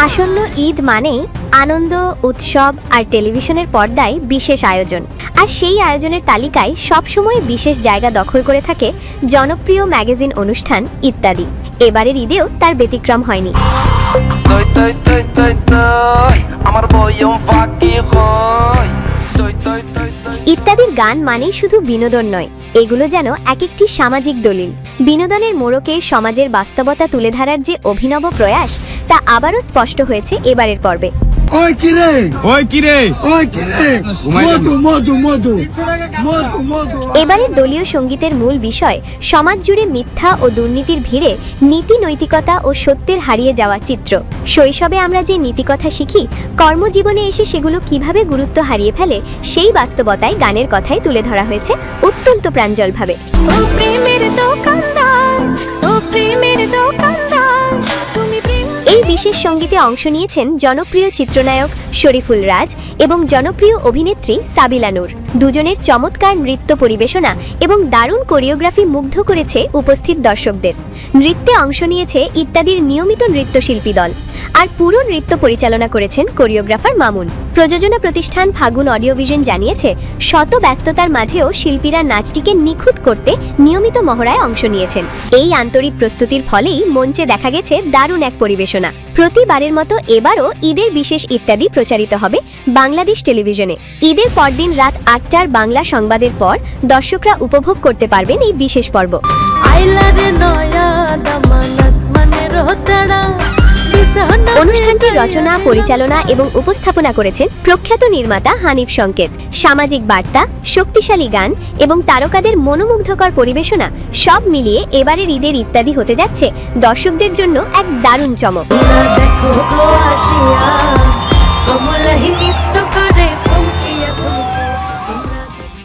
আসন্ন ঈদ মানেই আনন্দ, উৎসব আর টেলিভিশনের পর্দায় বিশেষ আয়োজন। আর সেই আয়োজনের তালিকায় সবসময় বিশেষ জায়গা দখল করে থাকে জনপ্রিয় ম্যাগাজিন অনুষ্ঠান ইত্যাদি। এবারের ঈদেও তার ব্যতিক্রম হয়নি। ইত্যাদির গান মানেই শুধু বিনোদন নয়, এগুলো যেন এক একটি সামাজিক দলিল। বিনোদনের মোড়কে সমাজের বাস্তবতা তুলে ধরার যে অভিনব প্রয়াস, তা আবারও স্পষ্ট হয়েছে এবারের পর্বে। এবারের দলীয় সঙ্গীতের মূল বিষয় সমাজ জুড়ে মিথ্যা ও দুর্নীতির ভিড়ে নীতি, নৈতিকতা ও সত্যের হারিয়ে যাওয়া চিত্র। শৈশবে আমরা যে নীতিকথা শিখি, কর্মজীবনে এসে সেগুলো কিভাবে গুরুত্ব হারিয়ে ফেলে, সেই বাস্তবতায় গানের কথাই তুলে ধরা হয়েছে অত্যন্ত প্রাঞ্জলভাবে। এই বিশেষ সঙ্গীতে অংশ নিয়েছেন জনপ্রিয় চিত্রনায়ক শরীফুল রাজ এবং জনপ্রিয় অভিনেত্রী সাবিলা নূর। দুজনের চমৎকার নৃত্য পরিবেশনা এবং দারুণ কোরিওগ্রাফি মুগ্ধ করেছে উপস্থিত দর্শকদের। নৃত্যে অংশ নিয়েছে ইত্যাদির নিয়মিত নৃত্যশিল্পী দল, আর পুরো নৃত্য পরিচালনা করেছেন কোরিওগ্রাফার মামুন। প্রযোজনা প্রতিষ্ঠান ফাগুন অডিও ভিশন জানিয়েছে, শত ব্যস্ততার মাঝেও শিল্পীরা নাচটিকে নিখুঁত করতে নিয়মিত মহড়ায় অংশ নিয়েছেন। এই আন্তরিক প্রস্তুতির ফলেই মঞ্চে দেখা গেছে দারুণ এক পরিবেশনা। প্রতিবারের মতো এবারও ঈদের বিশেষ ইত্যাদি প্রচারিত হবে বাংলাদেশ টেলিভিশনে। ঈদের পরদিন রাত ৮টার বাংলা সংবাদের পর দর্শকরা উপভোগ করতে পারবেন এই বিশেষ পর্ব। অনুষ্ঠানটি রচনা, পরিচালনা এবং উপস্থাপনা করেছেন প্রখ্যাত নির্মাতা হানিফ সংকেত। সামাজিক বার্তা, শক্তিশালী গান এবং তারকাদের মনোমুগ্ধকর পরিবেশনা সব মিলিয়ে এবারের ঈদের ইত্যাদি হতে যাচ্ছে দর্শকদের জন্য এক দারুণ চমক।